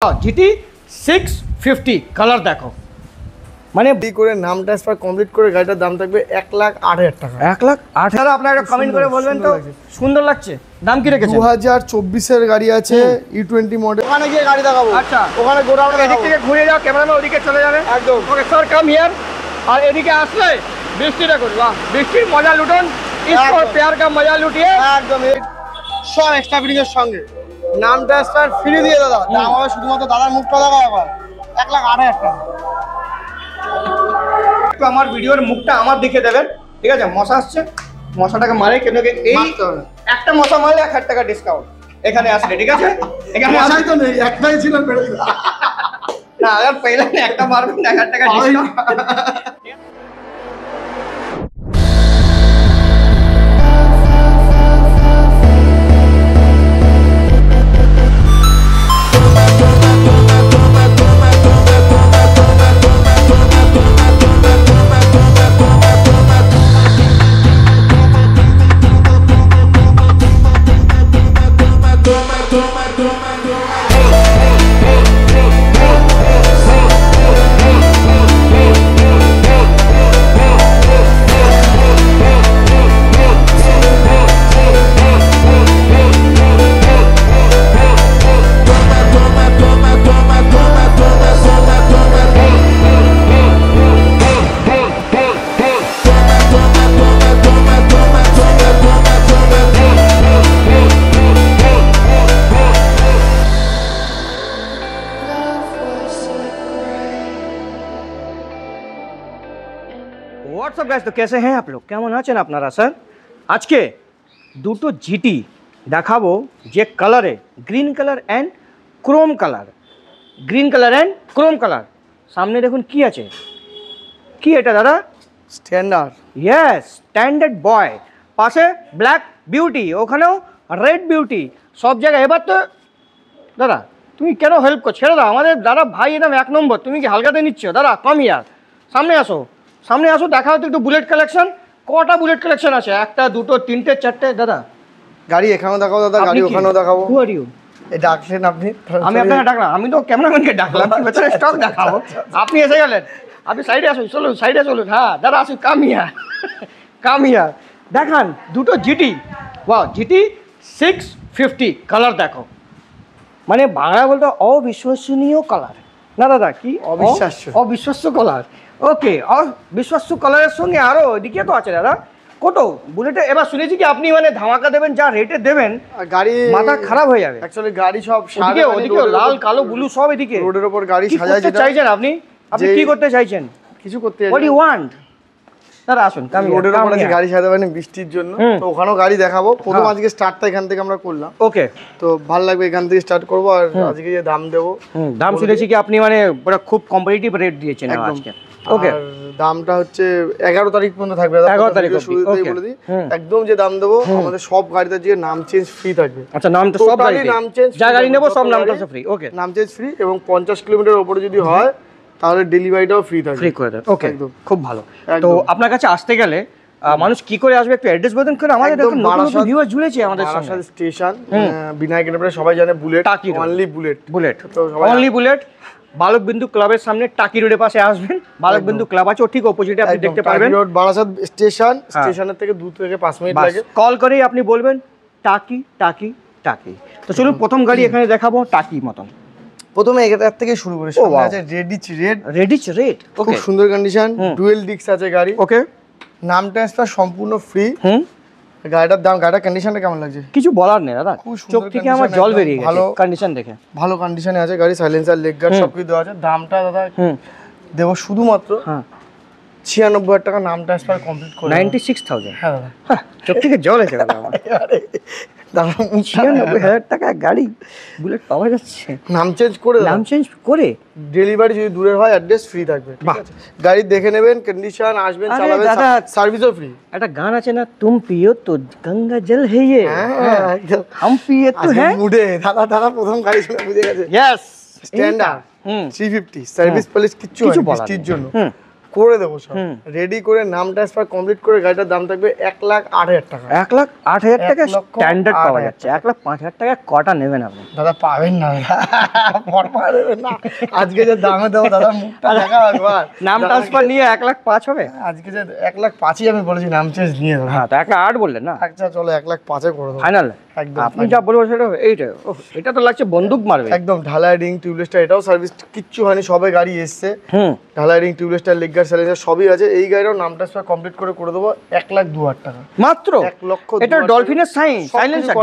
GT 650 colour দেখো, মানে D করে নাম ট্রান্সফার কমপ্লিট করে গাড়িটার দাম থাকবে 1,08,000 টাকা। 1,08,000 আপনারা একটা কমেন্ট করে বলবেন তো সুন্দর লাগছে। দাম কি রেখেছেন? 2024 এর গাড়ি আছে, E20 মডেল। ওখানে গিয়ে গাড়ি দেখাবো। আচ্ছা, ওখানে গোডাউনে এদিক থেকে ঘুরে যাও, ক্যামেরাম্যান ওদিকে চলে যাবে একদম। Okay sir, come here. আর এদিকে আসলে বৃষ্টিটা করি, বাহ, বৃষ্টির মজা লুটুন, इसको प्यार का मजा लूटिए একদম। সব এক্সট্রা ফিটিং এর সঙ্গে নাম ট্রান্সফার ফ্রি দিয়ে দাদা। দাম হবে শুধুমাত্র দাদার মুখটা দেখা আবার 1,08,000 টাকা। একটু আমার ভিডিওর মুখটা আমার দিকে দেবেন, ঠিক আছে? মশা আসছে, মশাটাকে মারে, কেন এই একটা মশা মারলে 1,000 টাকা ডিসকাউন্ট এখানে আসলে, ঠিক আছে? এখানে মশাই তো নেই, একটাই ছিল বেড়ে না, अगर पहले একটা মারবেন 1,000 টাকা ডিসকাউন্ট। হোয়াটসঅ্যাপ গাইস, তো কেসে হ্যাঁ আপ লোক, কেমন আছেন আপনারা? স্যার, আজকে দুটো জিটি দেখাবো যে কালারে, green colour and Chrome colour. Green colour and Chrome colour. সামনে দেখুন কি আছে, কি এটা দাদা? স্ট্যান্ডার্ড। ইয়েস, স্ট্যান্ডার্ড বয়। পাশে ব্ল্যাক বিউটি, ওখানেও রেড বিউটি, সব জায়গায়। এবার তো দাদা তুমি কেন হেল্প করছো? ছেড়ে দাও, আমাদের দাদা ভাই একদম 1 নম্বর। তুমি কি হালকাতে নিচ্ছ? দাদা কম ইয়ার, সামনে আসো, সামনে আসো, দেখাও তো একটু বুলেট কালেকশন। কটা বুলেট কালেকশন আছে? 1টা 2টো 3টে 4টে। দাদা গাড়ি এখানেও দেখাবো দাদা, গাড়ি ওখানেও দেখাবো। হু আর ইউ? ডাকলেন আপনি? আমি আপনাকে ডাকলাম, আমি তো ক্যামেরাম্যানকে ডাকলাম, ভেতরে স্টক দেখাবো। আপনি এসে গেলেন, আপনি সাইডে আসুন, চলুন সাইডে চলুন। হ্যাঁ দাদা আসুন, কাম হিয়ার, কাম হিয়ার। দেখান দুটো জিটি, ওয়াও, জিটি 650 কালার দেখো, মানে বাংলা বলতে অবিশ্বসনীয় কালার না দাদা? কি অবিশ্বাস্য, অবিশ্বাস্য কালার। ওকে, অবিশ্বাস্য কালারের সঙ্গে আরো এদিকে তো আছে দাদা কত বুলেটে। এবার শুনেছি কি আপনি মানে ধামাকা দেবেন, যা রেটে দেবেন গাড়ি মাথা খারাপ হয়ে যাবে। অ্যাকচুয়ালি গাড়ি সব ওদিকে ওদিকে লাল কালো ব্লু সব এদিকে রোডের উপর গাড়ি কি সাজায়। করতে চাইছেন আপনি? আপনি কি করতে চাইছেন? কিছু করতে হোয়াট ইউ ওয়ান্ট? দাদা আসুন, রোডের উপর আছে গাড়ি সাজাতে পারেন বৃষ্টির জন্য, তো ওখানেও গাড়ি দেখাবো। প্রথম আজকে স্টার্টটা এখান থেকে আমরা করলাম। ওকে, তো ভালো লাগবে, এখান থেকে স্টার্ট করবো। আর আজকে যে দাম দেবো, দাম শুনেছি কি আপনি মানে পুরো খুব কম্পিটিটিভ রেট দিয়েছেন আজকে। ওকে, দামটা হচ্ছে 11 তারিখ পর্যন্ত থাকবে। 11 তারিখ শুরুতেই বলে দিই, একদম যে দাম দেবো, আমাদের সব গাড়িতে যে নাম চেঞ্জ ফ্রি থাকবে। আচ্ছা, নাম তো সব গাড়িতে নাম চেঞ্জ, যা গাড়ি নেব সব নামটা ফ্রি। ওকে, নাম চেঞ্জ ফ্রি, এবং 50 কিলোমিটার উপরে যদি হয় তাহলে ডেলিভারিটাও ফ্রি থাকবে, ফ্রি করে দেন। ওকে, একদম খুব ভালো। তো আপনার কাছে আসতে গেলে মানুষ কি করে আসবে? একটু অ্যাড্রেস বলতেন। কারণ আমাদের দেখুন নতুন ভিউয়ার জুড়েছে আমাদের সঙ্গে। বারাসাত স্টেশন, বিনায়ক এন্টারপ্রাইজ, সবাই জানে bullet, only bullet, bullet, only bullet. Balakbindu ক্লাবের সামনে টাকি রোডের পাশে আসবেন, বালকবিন্দু ক্লাব আছে, ঠিক অপোজিটে আপনি দেখতে পারবেন। বারাসাত স্টেশন, স্টেশনের থেকে 2 থেকে 5 মিনিট লাগে। কল করেই আপনি বলবেন টাকি টাকি টাকি। তো চলুন প্রথম গাড়ি এখানে দেখাবো, টাকি মতন। প্রথমে এটার থেকে শুরু করি। সামনে আছে রেডিচ রেড, খুব সুন্দর কন্ডিশন, ডুয়েল ডিস্ক আছে গাড়ি। ওকে, নাম ট্রান্সফার সম্পূর্ণ ফ্রি। গাড়িটার দাম, গাড়িটার কন্ডিশনটা কেমন লাগছে? কিছু বলার নেই দাদা, চোখ থেকে আমার জল বেরিয়ে গেছে ভালো কন্ডিশন দেখে। ভালো কন্ডিশনে আছে গাড়ি, সাইলেন্সার, লেগ গার্ড সবকিছু দেওয়া আছে। দামটা দাদা দেবো শুধুমাত্র 96,000 টাকা, নাম ট্রান্সফার কমপ্লিট করে। 96,000? হ্যাঁ দাদা, চোখ থেকে জল এসে গেল আমার। দাদা 96,000 টাকা গাড়ি বুলেট পাওয়া যাচ্ছে, নাম চেঞ্জ করে, নাম চেঞ্জ করে। ডেলিভারি যদি দূরের হয় অ্যাড্রেস ফ্রি থাকবে, ঠিক আছে? গাড়ি দেখে নেবেন, কন্ডিশন, আসবেন, চালাবেন, সার্ভিসও ফ্রি। একটা গান আছে না, তুম পিও তো গঙ্গা জল হে ইয়ে, হাম পিয়ে তো হ্যাঁ মুডে। দাদা প্রথম গাড়ি শুনে বুঝে গেছে। ইয়েস, স্ট্যান্ডার্ড 350, সার্ভিস পলিশ কিচ্ছু বৃষ্টির জন্য করে দেবো সব রেডি করে নাম ট্রান্সফার কমপ্লিট করে গাড়িটার দাম থাকবে 1,08,000 টাকা। 1,08,000 টাকা স্ট্যান্ডার্ড পাওয়া যাচ্ছে। 1,05,000 টাকা কটা নেবেন আপনি? দাদা পাবেন না, নেবেন না। আজকে যে দামে দেবো দাদা মুখটা দেখা একবার। নাম ট্রান্সফার নিয়ে 1,05,000 হবে? আজকে যে 1,05,000 আমি বলেছি নাম চেঞ্জ নিয়ে দেবো। হ্যাঁ তো 1,08,000 বললেন না? আচ্ছা চলো 1,05,000 করে দেবো ফাইনাল। একদম আপনি যা বলবো সেটা হবে। এইটা এটা তো লাগছে বন্দুক মারবে একদম। ঢালাই রিং টিউবলেসটা এটাও সার্ভিস কিচ্ছু হয়নি, সবে গাড়ি এসছে। ঢালাই রিং টিউবলেসটা লেগ গার্ড সাইলেন্সার সবই আছে। এই গাড়িরও নাম ট্রান্সফার কমপ্লিট করে দেবো 1,02,000 টাকা মাত্র। 1,02,000 এটা ডলফিনের সাইলেন্সার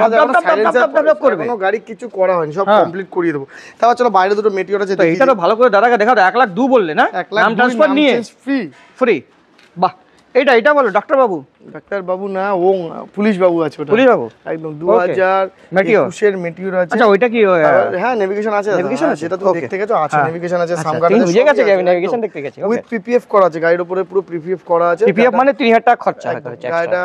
করবে। কোনো গাড়ি কিছু করা হয়নি, সব কমপ্লিট করিয়ে দেবো। তারপর চলো বাইরে দুটো মেটিওর আছে, এটা তো ভালো করে দাদাকে দেখাও। 1,02,000 বললে না? নাম ট্রান্সফার নিয়ে ফ্রি ফ্রি। বাহ, এটা বলো ডাক্তার বাবু। ডাক্তার বাবু না, ও পুলিশ বাবু আছে। ওটা পুলিশ বাবু একদম 2021 এর মেটিওর আছে। আচ্ছা ওইটা কি? হ্যাঁ নেভিগেশন আছে, নেভিগেশন আছে, সেটা তো দেখতে গেছো আছে। নেভিগেশন আছে, সামগার্ড আছে, বুঝে গেছে আমি নেভিগেশন দেখতে গেছি। উইথ পিপিএফ করা আছে, গাড়ির উপরে পুরো পিপিএফ করা আছে। পিপিএফ মানে 3,000 টাকা খরচা হচ্ছে। গাড়িটা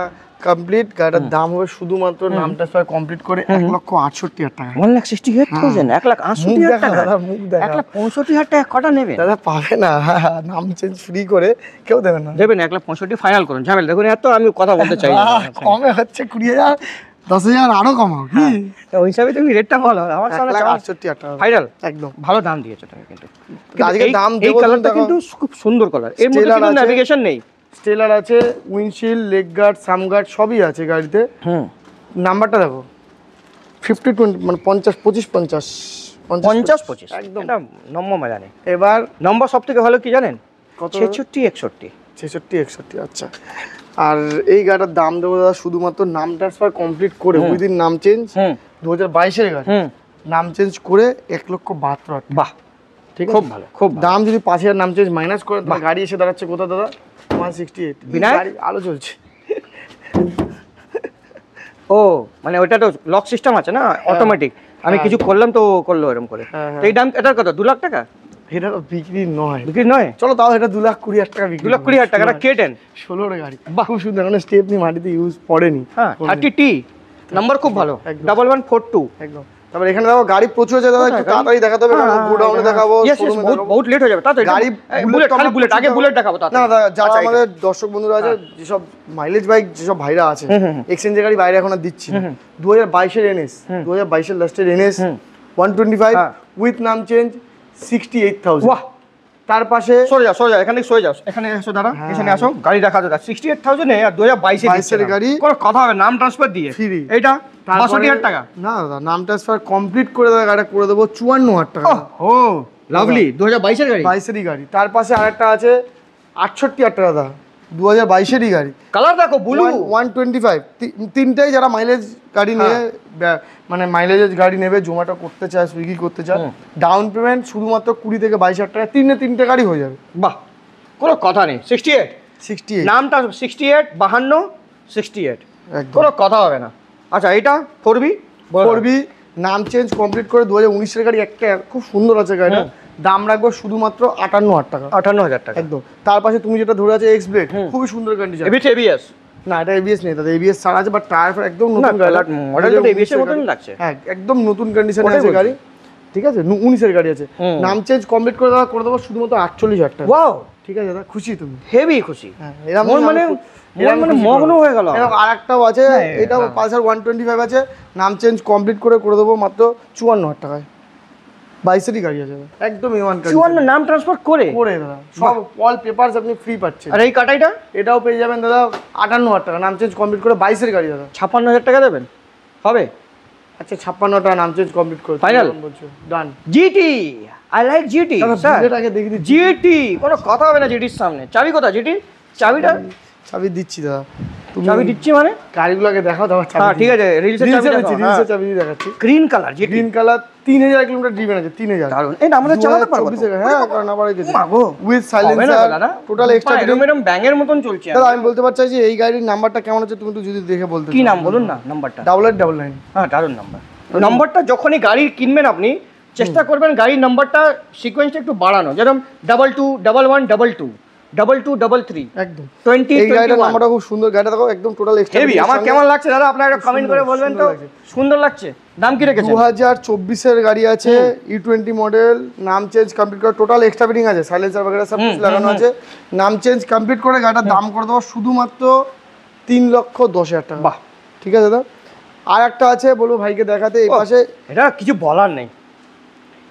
কমপ্লিট, গাড়িটার দাম হবে শুধুমাত্র নাম ট্রান্সফার কমপ্লিট করে 1,68,000 টাকা। 1,68,000, 1,68,000 টাকা। দাদা মুখ দেখা, 1,65,000 টাকা কটা নেবেন? দাদা পাবে না, নাম চেঞ্জ ফ্রি করে কেউ দেবে না। দেবেন 1,65,000 ফাইনাল করুন। ঝামেলা দেখুন, এত আমি কথা বলতে চাই না। কমে হচ্ছে 20,000, 10,000 আরো কমাও কি? ওই হিসাবে তুমি রেটটা বলো। আমার সামনে 1,68,000 টাকা ফাইনাল। একদম ভালো দাম দিয়েছো তুমি কিন্তু। আজকে দাম এই কালারটা কিন্তু খুব সুন্দর কালার। এর মধ্যে কিন্তু নেভিগেশন নেই। স্টেলার আছে, উইন্ডশিল্ড, লেগ গার্ড, সামগার্ড সবই আছে গাড়িতে। নাম্বারটা দেখো 50-20 মানে 50-25 একদম নম্বর মেলানে। এবার নম্বর সব থেকে ভালো কি জানেন? 66-61। আচ্ছা, আর এই গাড়িটার দাম দেবো দাদা শুধুমাত্র নাম ট্রান্সফার কমপ্লিট করে উইদিন নাম চেঞ্জ 2022 এর গাড়ি, নাম চেঞ্জ করে 1,72,000। বাহ, ঠিক আছে, খুব ভালো। খুব দাম যদি 5,000 নাম চেঞ্জ মাইনাস করে গাড়ি এসে দাঁড়াচ্ছে কোথা দাদা? 168। গাড়ি আলো চলছে। ও মানে ওটা তো লক সিস্টেম আছে না, অটোমেটিক। আমি কিছু করলাম তো করলো এরকম করে। এই দাম এটার কত? 2 লাখ টাকা? এটা তো বিক্রি নয়। বিক্রি নয়? চলো তাও এটা 2,20,000 টাকা বিক্রি। 2,20,000 টাকা K10 16 গাড়ি। খুব সুন্দর, মানে স্টেপনি মাটিতে ইউজ পড়েনি। হ্যাঁ 30T নাম্বার খুব ভালো। 1142 একদম। তারপর এখানে দেখো গাড়ি প্রচুর আছে দাদা, একটু তাড়াতাড়ি দেখাতে হবে, কারণ গোডাউনে দেখাবো, শোরুমে দেখাবো, বহুত লেট হয়ে যাবে। তাড়াতাড়ি গাড়ি বুলেট আগে বুলেট দেখাবো তাড়াতাড়ি। না দাদা, যারা আমাদের দর্শক বন্ধুরা আছে, যেসব মাইলেজ বাইক যেসব ভাইরা আছে, এক্সচেঞ্জের গাড়ি বাইরে এখন আর দিচ্ছি না। 2022 এর এনএস, 2022 এর লাস্টের এনএস 125 উইথ নাম চেঞ্জ 68,000। বাহ, তার পাশে সরে যাও এখানে সরে যাও, এখানে এসো দাদা, এখানে আসো, গাড়ি দেখা দাদা 68,000 এ আর 2022 এর গাড়ি। কোনো কথা হবে নাম ট্রান্সফার দিয়ে ফ্রি। এইটা 62,000 টাকা। না দাদা, নাম ট্রান্সফার কমপ্লিট করে দাদা গাড়িটা করে দেবো 54,000 টাকা। ও লাভলি, 2022 এর গাড়ি। 22 এরই গাড়ি। তার পাশে আরেকটা আছে 68,000 টাকা দাদা, 2022 এরই গাড়ি। কালার দেখো ব্লু 125। তিনটাই যারা মাইলেজ গাড়ি নিয়ে মানে মাইলেজের গাড়ি নেবে, জোম্যাটো করতে চায়, সুইগি করতে চায়, ডাউন পেমেন্ট শুধুমাত্র 20 থেকে 22,000 টাকা, তিনটে গাড়ি হয়ে যাবে। বাহ, কোনো কথা নেই। 68 নামটা 68 52 68 কোনো কথা হবে না। আচ্ছা এটা 4B নাম চেঞ্জ কমপ্লিট করে 2019 এর গাড়ি। একটা খুব সুন্দর আছে গাড়িটা, দাম রাখবো শুধুমাত্র 58,000 টাকা। 58,000 টাকা একদম। তার পাশে তুমি যেটা ধরে আছে এক্স ব্লেড, খুবই সুন্দর কন্ডিশন। ABS না, এটা এবিএস নেই দাদা, এবিএস ছাড়া আছে, বাট টায়ার একদম নতুন গাড়ি, মডেলটা এবিএস এর মতন লাগছে। হ্যাঁ একদম নতুন কন্ডিশনে আছে গাড়ি, ঠিক আছে, 19 এর গাড়ি আছে। নাম চেঞ্জ কমপ্লিট করে দেবো শুধুমাত্র 48,000 টাকা। ওয়াও, ঠিক আছে দাদা, খুশি তুমি? হেভি খুশি। হ্যাঁ, এরকম মানে মগ্ন হয়ে গেল। আরেকটাও আছে, এটাও পালসার 125 আছে, নাম চেঞ্জ কমপ্লিট করে দেবো মাত্র 54,000 টাকায়। 22 এরই গাড়ি আছে একদম A1 গাড়ি। 54 নাম ট্রান্সফার করে দাদা, সব অল পেপারস আপনি ফ্রি পাচ্ছেন। আর এই কাটাইটা এটাও পেয়ে যাবেন দাদা 58,000 টাকা, নাম চেঞ্জ কমপ্লিট করে 22 এর গাড়ি দাদা। 56,000 টাকা দেবেন হবে? আচ্ছা 56 টাকা নাম চেঞ্জ কমপ্লিট করে ফাইনাল বলছো, done. GT, I like GT sir, আগে দেখি দিচ্ছি। জিটি কোনো কথা হবে না জিটির সামনে। চাবি কোথায় জিটি? চাবিটা চাবি দিচ্ছি দাদা। তুমি চাবি দিচ্ছি মানে গাড়িগুলোকে দেখাও দাও। হ্যাঁ ঠিক আছে, রিলসের চাবি দেখাচ্ছি। Green colour GT, green colour 3,000 kilometre driven আছে। 3,000 দারুন। এটা আমাদের চালাতে পারবো? হ্যাঁ, কারণ আবার গেছে উইথ সাইলেন্সার, টোটাল এক্সট্রা এরকম ব্যাঙের মতন চলছে। দাদা আমি বলতে পারছি যে এই গাড়ির নাম্বারটা কেমন আছে, তুমি একটু যদি দেখে বলতে। কি নাম বলুন না নাম্বারটা? 8899। হ্যাঁ দারুন নাম্বার। নাম্বারটা যখনই গাড়ি কিনবেন আপনি চেষ্টা করবেন গাড়ির নাম্বারটা সিকোয়েন্সটা একটু বাড়ানো, যেরকম 22 11 22 2233 একদম 20 এই গাড়িটার নাম্বারটা খুব সুন্দর, গাড়িটা দেখো একদম টোটাল এক্সট্রা হেভি। আমার কেমন লাগছে দাদা আপনারা একটা কমেন্ট করে বলবেন তো। সুন্দর লাগছে। দাম কি রেখেছেন? 2024 এর গাড়ি আছে, E20 মডেল, নাম চেঞ্জ কমপ্লিট করে, টোটাল এক্সট্রা ফিটিং আছে, সাইলেন্সার वगैरह সব কিছু লাগানো আছে, নাম চেঞ্জ কমপ্লিট করে গাড়িটার দাম করে দেবো শুধুমাত্র 3,10,000 টাকা। বাহ, ঠিক আছে দাদা। আর একটা আছে, বলবো ভাইকে দেখাতে, এই পাশে এটা কিছু বলার নেই,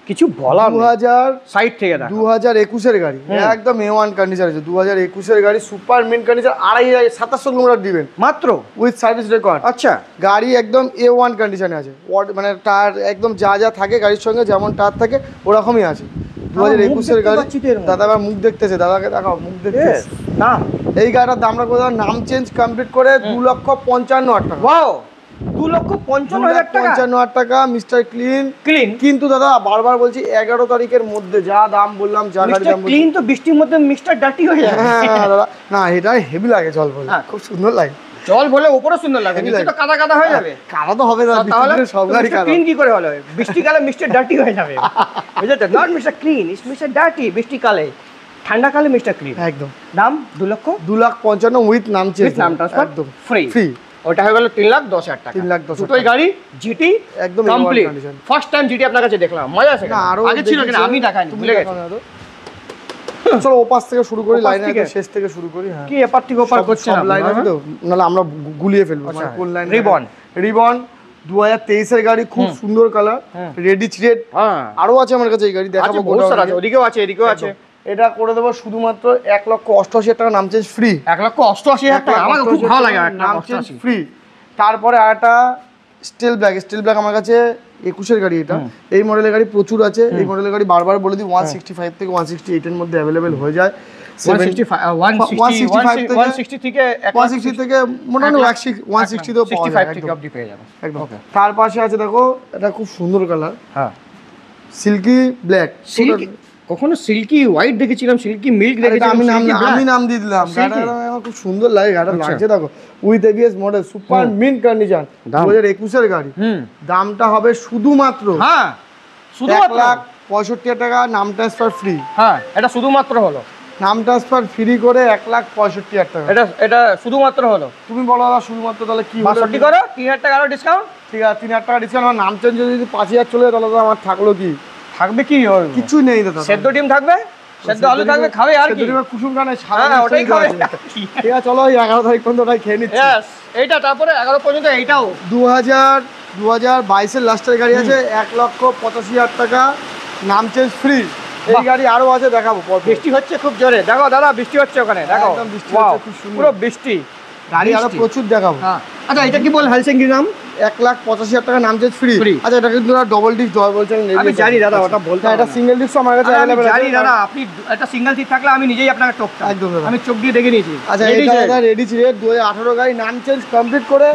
কিছু বলার 2000 সাইড থেকে দেখা 2021 এর গাড়ি, একদম A1 কন্ডিশন আছে, 2021 এর গাড়ি, সুপার মিন্ট কন্ডিশন, 2700 কিলোমিটার দিবেন মাত্র উইথ সার্ভিস রেকর্ড। আচ্ছা, গাড়ি একদম A1 কন্ডিশনে আছে, মানে টায়ার একদম যা যা থাকে গাড়ির সঙ্গে যেমন টায়ার থাকে ওরকমই আছে। 2021 এর গাড়ি। দাদা আবার মুখ দেখতেছে, দাদাকে দেখাও মুখ দেখতেছে। না এই গাড়িটার দাম রাখবো দাদা, নাম চেঞ্জ কমপ্লিট করে 2,55,000 টাকা। ওয়াও, 2,55,000 টাকা। 55,000 টাকা মিস্টার ক্লিন। ক্লিন কিন্তু দাদা বারবার বলছি 11 তারিখের মধ্যে যা দাম বললাম, যা গাড়ি দাম ক্লিন তো বৃষ্টির মধ্যে মিস্টার ডার্টি হয়ে যায়। হ্যাঁ দাদা, না এটা হেভি লাগে জল বলে, খুব সুন্দর লাগে। জল বলে উপরে সুন্দর লাগে, নিচে তো কাদা কাদা হয়ে যাবে। কাদা তো হবে না, তাহলে সব গাড়ি কাদা। ক্লিন কি করে হলো? বৃষ্টিকালে মিস্টার ডার্টি হয়ে যাবে, বুঝলে? Not mister clean, is mister dirty বৃষ্টিকালে। ঠান্ডাকালে মিস্টার ক্লিন। একদম। দাম 2,55,000 উইথ নাম চেঞ্জ, নাম ট্রান্সফার একদম ফ্রি। ফ্রি। ওটা হয়ে গেল 3,10,000 টাকা। 3,10,000 দুটোই গাড়ি জিটি একদম কমপ্লিট। ফার্স্ট টাইম জিটি আপনার কাছে দেখলাম, মজা আছে? না আরো আগে ছিল কিনা আমি দেখাইনি, ভুলে গেছি। চলো ওপাশ থেকে শুরু করি, লাইন থেকে? শেষ থেকে শুরু করি। হ্যাঁ কি এপার থেকে ওপার করছে সব লাইন আছে তো, নাহলে আমরা গুলিয়ে ফেলবো। আচ্ছা, কোন লাইন? রিবন। রিবন 2023 এর গাড়ি, খুব সুন্দর কালার, রেডিচ রেড। হ্যাঁ, আরো আছে আমার কাছে এই গাড়ি, দেখাবো। বহুত সারা আছে, ওদিকেও আছে এদিকেও আছে। এটা করে দেবো শুধুমাত্র 1,88,000 টাকা, নাম চেঞ্জ ফ্রি। 1,88,000 টাকা, আমার খুব ভালো লাগে নাম চেঞ্জ ফ্রি। তারপরে আরেকটা স্টিল ব্ল্যাক আমার কাছে 21 এর গাড়ি, এটা এই মডেলের গাড়ি প্রচুর আছে। এই মডেলের গাড়ি বারবার বলে দিই 165 থেকে 168 এর মধ্যে अवेलेबल হয়ে যায়। 160 থেকে 160 থেকে মোটামুটি 160 তেও পাওয়া যায়, 65 থেকে অবধি পেয়ে যাবেন একদম। তার পাশে আছে দেখো, এটা খুব সুন্দর কালার, হ্যাঁ সিল্কি ব্ল্যাক। সিল্কি, কখনো সিল্কি হোয়াইট দেখেছিলাম, সিল্কি মিল্ক দেখেছিলাম, আমি নাম দিয়ে দিলাম। গাড়িটা আমার খুব সুন্দর লাগে, গাড়িটা লাগছে দেখো, with ABS model, super mint condition, 2021 এর গাড়ি। দামটা হবে শুধুমাত্র, হ্যাঁ শুধুমাত্র 1,65,000 টাকা, নাম ট্রান্সফার ফ্রি। হ্যাঁ, এটা শুধুমাত্র হলো, নাম ট্রান্সফার ফ্রি করে 1,65,000 টাকা। এটা শুধুমাত্র হলো। তুমি বলো দাদা শুধুমাত্র তাহলে কি হলো? 62 করো, 3,000 টাকা আরো ডিসকাউন্ট। ঠিক আছে, 3,000 টাকা ডিসকাউন্ট। আমার নাম চেঞ্জ যদি 5,000 চলে যায়, তাহলে তো আমার থাকলো কি? থাকবে কি? কিছু নেই দাদা। সেদ্ধ ডিম থাকবে, সেদ্ধ আলু থাকবে, খাবে আর কি? কুসুম গানে হ্যাঁ, ওটাই খাবে। ঠিক আছে, চলো 11 তারিখ পর্যন্ত ওটাই খেয়ে নিচ্ছি। এইটা, তারপরে 11 পর্যন্ত এইটাও। 2022 এর লাস্টের গাড়ি আছে, 1,85,000 টাকা, নাম চেঞ্জ ফ্রি। এই গাড়ি আরো আছে, দেখাবো। বৃষ্টি হচ্ছে খুব জোরে, দেখো দাদা বৃষ্টি হচ্ছে ওখানে, দেখো একদম বৃষ্টি হচ্ছে, খুব সুন্দর পুরো বৃষ্টি। গাড়ি আরো প্রচুর দেখাবো। হ্যাঁ, আচ্ছা এটা কি বল হেলসিঙ্কি নাম? 1,85,000 টাকা, নাম চেঞ্জ ফ্রি। আচ্ছা এটা কিন্তু ডবল ডিস্ক জয় বলছেন, আমি জানি দাদা, ওটা বলতে এটা সিঙ্গেল ডিস্ক আমার কাছে अवेलेबल আছে। জানি দাদা, আপনি একটা সিঙ্গেল সিট থাকলে আমি নিজেই আপনাকে টপটা, একদম দাদা, আমি চোখ দিয়ে দেখে নিয়েছি। আচ্ছা এটা দাদা রেডি ছিল 2018 গাড়ি, নাম চেঞ্জ কমপ্লিট করে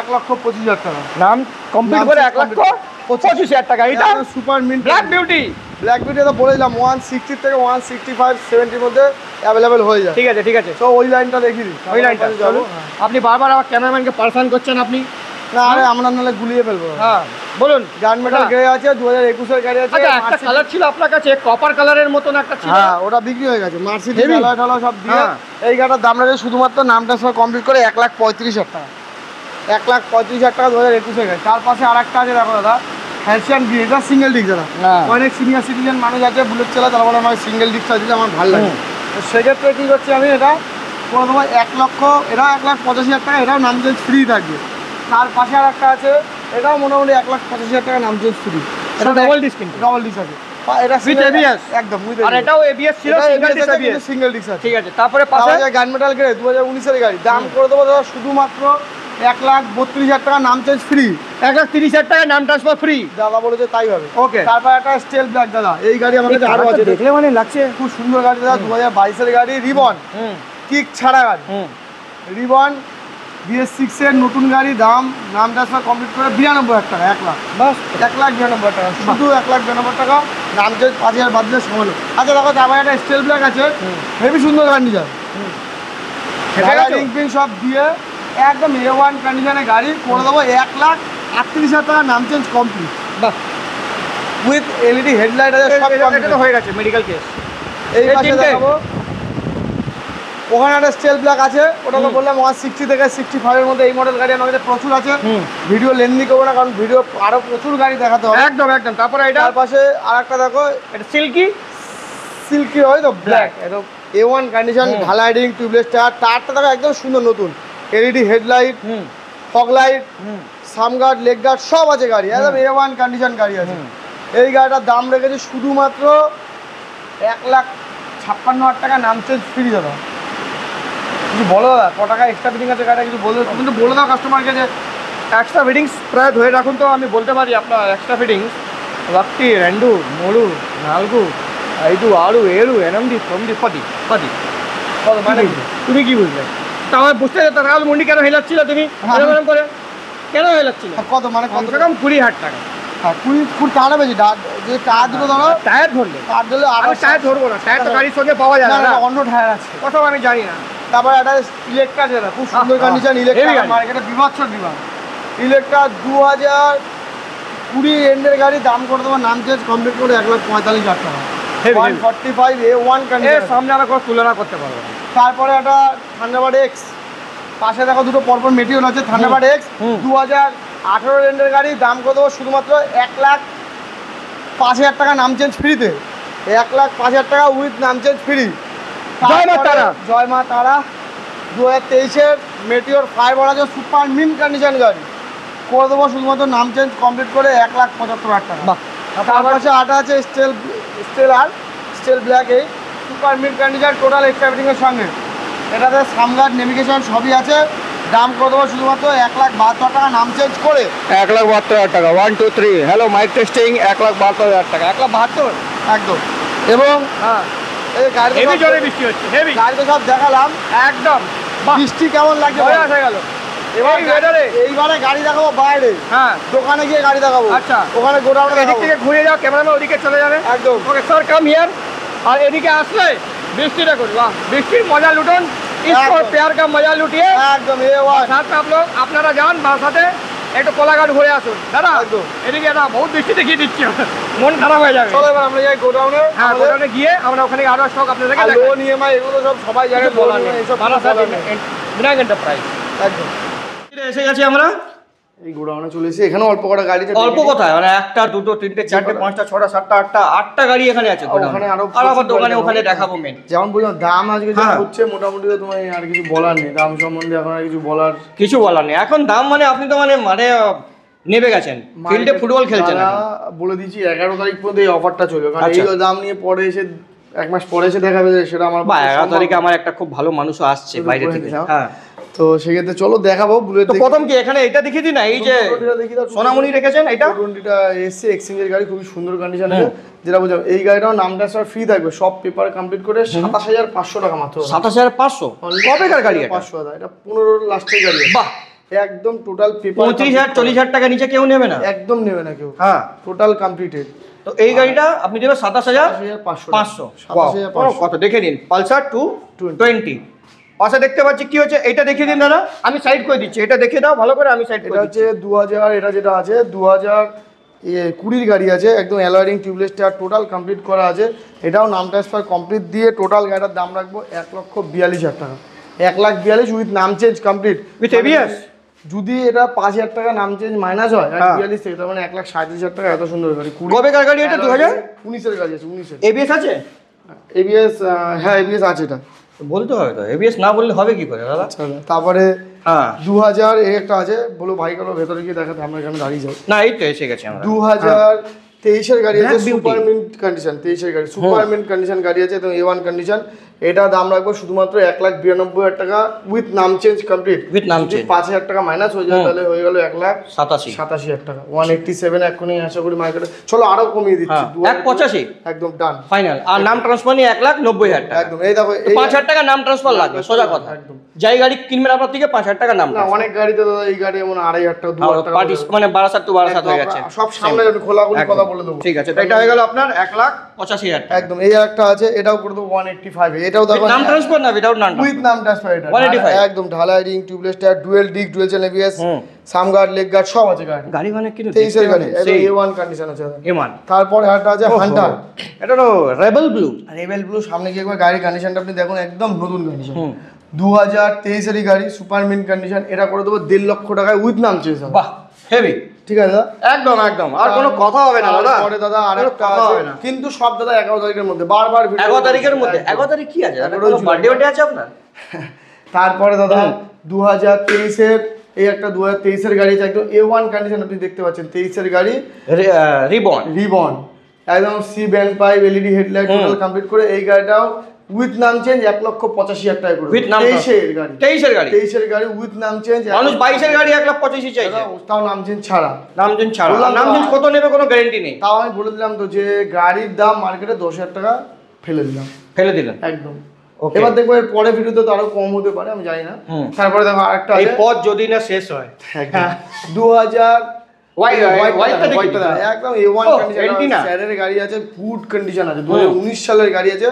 1,25,000 টাকা, নাম কমপ্লিট করে 1,25,000 টাকা। এটা super mint black beauty. Black beauty তো বলে দিলাম 160 থেকে 165 70 এর মধ্যে अवेलेबल হয়ে যায়। ঠিক আছে, ঠিক আছে, তো ওই লাইনটা দেখিয়ে দিই, ওই লাইনটা যাবো। আপনি বারবার আমার ক্যামেরাম্যানকে পারফান করছেন আপনি। না আরে আমরা নালে গুলিয়ে ফেলবো। হ্যাঁ বলুন। গান মেটাল গাড়ি আছে, 2021 এর গাড়ি আছে। আচ্ছা একটা কালার ছিল আপনার কাছে, কপার কালারের মতন একটা ছিল। হ্যাঁ ওটা বিক্রি হয়ে গেছে, মার্সিডিজ অ্যালয় টালয় সব দিয়ে। এই গাড়িটার দাম রাখে শুধুমাত্র নামটা সব কমপ্লিট করে 1,35,000 টাকা, 1,35,000 টাকা 2021 এর গাড়ি। তার পাশে আরেকটা আছে দেখো দাদা, হ্যালসিয়ান গ্রিন, এটা সিঙ্গেল ডিস্ক দাদা। অনেক সিনিয়র সিটিজেন মানুষ আছে বুলেট চালায়, তার মানে আমার সিঙ্গেল ডিস্কটা দিলে আমার ভালো লাগে। তো সেক্ষেত্রে কী করছি আমি, এটা করে দেবো 1,00,000, এটাও 1,85,000 টাকা, এটাও নাম চেঞ্জ ফ্রি থাকবে। তার পাশে আর একটা আছে, এটাও মোটামুটি 1,85,000 টাকা, নাম চেঞ্জ ফ্রি। এটা ডাবল ডিস্ক, কিন্তু ডাবল ডিস্ক আছে, এটা উইথ এবিএস একদম উইথ। আর এটাও এবিএস ছিল, সিঙ্গেল ডিস্ক আছে। ঠিক আছে, তারপরে পাশে গান মেটাল গ্রে 2019 এর গাড়ি, দাম করে দেবো দাদা শুধুমাত্র 1,32,000 টাকা, নাম চেঞ্জ ফ্রি। 1,30,000 টাকা নাম ট্রান্সফার ফ্রি। দাদা বলেছে তাই হবে। ওকে, তারপর একটা স্টেল ব্ল্যাক দাদা, এই গাড়ি আমার কাছে আরো আছে, দেখলে মানে লাগছে খুব সুন্দর গাড়ি দাদা, 2022 এর গাড়ি, রিবন কিক ছাড়া গাড়ি, রিবন BS6 এর নতুন গাড়ি, দাম নাম ট্রান্সফার কমপ্লিট করে 92,000 টাকা, 1 লাখ, বাস 1,92,000 টাকা, শুধু 1,92,000 টাকা, নাম চেঞ্জ 5,000 বাদ দিলে সমান। আচ্ছা দেখো তারপর একটা স্টেল ব্ল্যাক আছে, হেভি সুন্দর গাড়ি যায়, রিং পিং সব দিয়ে একদম A1 কন্ডিশনের গাড়ি, করে দেবো 1,38,000 টাকা, নাম চেঞ্জ কমপ্লিট। বাহ, উইথ LED হেডলাইট আছে, সব এটা তো হয়ে গেছে মেডিকেল কেস। এই পাশে দেখাবো ওখানে একটা স্টেল ব্ল্যাক আছে, ওটা তো বললাম 160 থেকে 65 এর মধ্যে এই মডেল গাড়ি আমার কাছে প্রচুর আছে। ভিডিও লেন্দি করবো না, কারণ ভিডিও আরো প্রচুর গাড়ি দেখাতে হবে। একদম একদম। তারপরে এটা তার পাশে আরেকটা দেখো, এটা সিল্কি হয় তো ব্ল্যাক, একদম A1 কন্ডিশন, ঢালাই রিং, টিউবলেস টায়ার, টায়ারটা দেখো একদম সুন্দর নতুন, LED headlight, fog light, sump guard, leg guard সব আছে গাড়ি, একদম A1 কন্ডিশন গাড়ি আছে। এই গাড়িটার দাম রেখেছে শুধুমাত্র 1,56,000 টাকা, নাম চেঞ্জ ফ্রি দাদা। কিছু বলো দাদা, ক টাকা এক্সট্রা ফিটিং আছে গাড়িটা, কিছু বলে কিন্তু বলে দাও কাস্টমারকে যে এক্সট্রা ফিটিংস প্রায় ধরে রাখুন। তো আমি বলতে পারি আপনার ఎక్స్ట్రా ఫిట్టింగ్స్ 1 2 3 4 5 6 7 8 9 10 10 মানে তুমি কি বুঝলে? তা আমার বুঝতে যেত রাল মুন্ডি কেন হেলাচ্ছিল তুমি এরকম করে, কেন হেলাচ্ছিল? কত মানে কত কমসে কম 20,000 টাকা। হ্যাঁ 20 টাকা বেশি, যে টায়ার দুটো ধরো, টায়ার ধরলে টায়ার ধরলে আমি টায়ার ধরবো না, টায়ার তো গাড়ির সঙ্গে পাওয়া যায় না, অন্য টায়ার আছে কোথাও আমি জানি না। তারপরে একটা ইলেকট্রা আছে, খুব সুন্দর কন্ডিশন, ইলেকট্রা মার্কেটে বিভৎস ডিমান্ড। ইলেকট্রা 2020 এন্ডের গাড়ি, দাম করে দেবো নাম চেঞ্জ কমপ্লিট করে 1,45,000 টাকা, 145 A1 কন্ডিশন, সামনে আমরা কোনো তুলনা করতে পারবো না। তারপরে একটা থান্ডারবার্ড এক্স, পাশে দেখো দুটো পরপর মেটিরিয়াল আছে, থান্ডারবার্ড এক্স 2018 এন্ডের গাড়ি, দাম করে দেবো শুধুমাত্র 1,05,000 টাকা, নাম চেঞ্জ ফ্রিতে, 1,05,000 টাকা উইথ নাম চেঞ্জ ফ্রি। জয় মা তারা, জয় মা তারা। 2023-এর মেটিওর ফাইবার আছে, সুপার মিন্ট কন্ডিশন গাড়ি, করে দেবো শুধুমাত্র নাম চেঞ্জ কমপ্লিট করে 1,75,000 টাকা। তার পাশে আটা আছে স্টেল ব্ল্যাক, এই super mint condition, total extra ফিটিংয়ের সঙ্গে, এটাতে সামগার্ড, নেভিগেশন সবই আছে, দাম করে দেবো শুধুমাত্র 1,72,000 টাকা, নাম চেঞ্জ করে 1,72,000 টাকা। 1 2 3 হ্যালো মাইক টেস্টিং, 1,72,000 টাকা, 1,72 একদম। এবং হ্যাঁ এই গাড়িতে হেভি জোরে বৃষ্টি হচ্ছে, হেভি গাড়িতে সব দেখালাম, একদম। বৃষ্টি কেমন লাগছে আসা গেল এবার এই weather-এ? এইবারে গাড়ি দেখাবো বাইরে, হ্যাঁ দোকানে গিয়ে গাড়ি দেখাবো। আচ্ছা, ওখানে গোডাউনে এদিক থেকে ঘুরে যাও, ক্যামেরাম্যান ওদিকে চলে যাবে, একদম। Okay sir come here. আর এদিকে আসলে বৃষ্টিটা করি, বাহ বৃষ্টির মজা লুটুন, इसको प्यार का मजा लूटिए একদম A1 साथ में आप लोग আপনারা যান বাসাতে একটু কোলাঘাট ঘুরে আসুন দাদা। একদম। এদিকে না বহুত বৃষ্টি দেখিয়ে দিচ্ছি, মন খারাপ হয়ে যাবে। চলো এবার আমরা যাই গোডাউনে। হ্যাঁ গোডাউনে গিয়ে আমরা ওখানে আরো স্টক আপনাদেরকে দেখাই। লোন EMI এগুলো সব সবাই জানে, বলার নেই, এইসব বারাসাত বিনায়ক এন্টারপ্রাইজ একদম। এসে গেছি আমরা এই গোডাউনে চলে এসেছি, এখানে অল্প কটা গাড়ি আছে। অল্প কথায় মানে 1টা 2টো 3টে 4টে 5টা 6টা 7টা 8টা গাড়ি এখানে আছে ওখানে আরো আর আবার দোকানে ওখানে দেখাবো মেন। যেমন বললাম দাম আজকে যা হচ্ছে মোটামুটি তো তোমার আর কিছু বলার নেই, দাম সম্বন্ধে এখন আর কিছু বলার নেই এখন দাম মানে আপনি তো মানে নেবে গেছেন ফিল্ডে ফুটবল খেলছেন এখন। বলে দিচ্ছি 11 তারিখ পর্যন্ত এই অফারটা চলবে, কারণ এই দাম নিয়ে পরে এসে 1 মাস পরে এসে দেখাবে সেটা আমার 11 তারিখে আমার একটা খুব ভালো মানুষও আসছে বাইরে থেকে। হ্যাঁ তো সেক্ষেত্রে চলো দেখাবো বুলেট। তো প্রথম কি এখানে এটা দেখিয়ে দিই না, এই যে সোনামণি রেখেছেন এটা টোয়েন্টিটা এসছে এক্সচেঞ্জের গাড়ি, খুবই সুন্দর কন্ডিশন আছে, যেটা বুঝলাম এই গাড়িটাও নাম ট্রান্সফার ফ্রি থাকবে, সব পেপার কমপ্লিট করে 27,500 টাকা মাত্র। 27,500 কবেকার গাড়ি? 500 এটা 15 লাস্টের গাড়ি। বাহ একদম টোটাল পেপার 35,000 40,000 টাকা নিচে কেউ নেবে না, একদম নেবে না কেউ। হ্যাঁ টোটাল কমপ্লিটেড। তো এই গাড়িটা আপনি দেবেন 27,500। কত দেখে নিন, পালসার 220। পাশে দেখতে পাচ্ছি কি হচ্ছে, এটা দেখিয়ে দিন দাদা, আমি সাইড করে দিচ্ছি, এটা দেখিয়ে দাও ভালো করে, আমি সাইড করে দিচ্ছি। এটা হচ্ছে 2000, এটা যেটা আছে 2020 গাড়ি আছে, একদম অ্যালয়রিং টিউবলেস টায়ার টোটাল কমপ্লিট করা আছে, এটাও নাম ট্রান্সফার কমপ্লিট দিয়ে টোটাল গাড়িটার দাম রাখবো 1,42,000 টাকা। 1,42,000 উইথ নাম চেঞ্জ কমপ্লিট উইথ এবিএস। যদি এটা 5,000 টাকা নাম চেঞ্জ মাইনাস হয় 42 থেকে, তার মানে 1,37,000 টাকা। এত সুন্দর গাড়ি। কবেকার গাড়ি এটা? 2019 এর গাড়ি আছে। 19 এবিএস আছে? এবিএস হ্যাঁ এবিএস আছে, এটা বলতে হবে তো, এবিএস না বললে হবে কি করে দাদা? তারপরে হ্যাঁ 2000 এর একটা আছে, বলো ভাই কারো ভেতরে গিয়ে দেখাতে, আমরা এখানে দাঁড়িয়ে যাই। না এই তো এসে গেছে আমরা। 2023 এর গাড়ি আছে, সুপার মিন্ট কন্ডিশন। 23 এর গাড়ি সুপার মিন্ট কন্ডিশন গাড়ি আছে, তো A1 কন্ডিশন। এটা দাম রাখবো শুধুমাত্র 1,92,000 টাকা উইথ নাম চেঞ্জ কমপ্লিট। উইথ নাম চেঞ্জ 5,000 টাকা মাইনাস হয়ে যায়, তাহলে হয়ে গেল 1,87,000 টাকা। 187 এখনই আশা করি মার্কেটে। চলো আরো কমিয়ে দিচ্ছি, 1,85 একদম ডান ফাইনাল। আর নাম ট্রান্সফার নিয়ে 1,90,000 টাকা একদম। এই দেখো 5,000 টাকা নাম ট্রান্সফার লাগবে, সোজা কথা। একদম। যাই গাড়ি কিনবেন আপনার থেকে 5,000 টাকা নাম। না অনেক গাড়িতে দাদা এই গাড়ি এমন 2,500 টাকা 2,000 টাকা মানে বারাসাত টু বারাসাত হয়ে গেছে সব সামনে খোলাখুলি কথা বলে দেবো। ঠিক আছে, তো এটা হয়ে গেল আপনার 1,85,000 টাকা। একদম। এই একটা আছে, এটাও করে দেবো 185। এটাও দেখো নাম ট্রান্সফার না উইদাউট নাম উইথ নাম ট্রান্সফার। এটা 185 একদম ঢালাই ring, tubeless tyre, dual disc, dual channel ABS, sump guard, leg guard সব আছে গাড়ি। গাড়ি মানে কি 23 এর গাড়ি, একদম A1 কন্ডিশন আছে। A1। তারপরে একটা আছে হান্টার, এটা তো রেবেল ব্লু। Rebel blue. সামনে গিয়ে একবার গাড়ির কন্ডিশনটা আপনি দেখুন, একদম নতুন কন্ডিশন, 2023 এরই গাড়ি, সুপার মিন্ট কন্ডিশন। এটা করে দেবো 1.5 লক্ষ টাকায় উইথ নাম চেঞ্জ। বাহ, হেভি। ঠিক আছে দাদা, একদম একদম, আর কোনো কথা হবে না দাদা। পরে দাদা আরেকটা আছে, কিন্তু সব দাদা 11 তারিখের মধ্যে, বারবার 11 তারিখের মধ্যে। 11 তারিখ কি আছে? বার্থডে আছে আপনার? তারপরে দাদা 2023 এর এই একটা 2023 এর গাড়ি আছে, একদম A1 কন্ডিশন আপনি দেখতে পাচ্ছেন, 23 এর গাড়ি, রিবন একদম C band pipe, LED headlight total complete করে। এই গাড়িটাও উইথ নাম চেঞ্জ 1,85,000 টাকা করে। উইথ নাম 23 এর গাড়ি উইথ নাম চেঞ্জ। মানুষ 22 এর গাড়ি 1,85,000 চাইছে, তাও নাম চেঞ্জ ছাড়া। নাম চেঞ্জ কত নেবে কোনো গ্যারান্টি নেই। তাও আমি বলে দিলাম তো যে গাড়ির দাম মার্কেটে 10,000 টাকা ফেলে দিলাম, একদম। এবার দেখবো এর পরে ভিডিওতে তো আরো কম হতে পারে, আমি জানি না। তারপরে দেখো আরেকটা এই পথ যদি না শেষ হয়, 2000 হোয়াইটটা একদম A1 কন্ডিশন স্যারের গাড়ি আছে, গুড কন্ডিশন আছে, 2019 সালের গাড়ি আছে,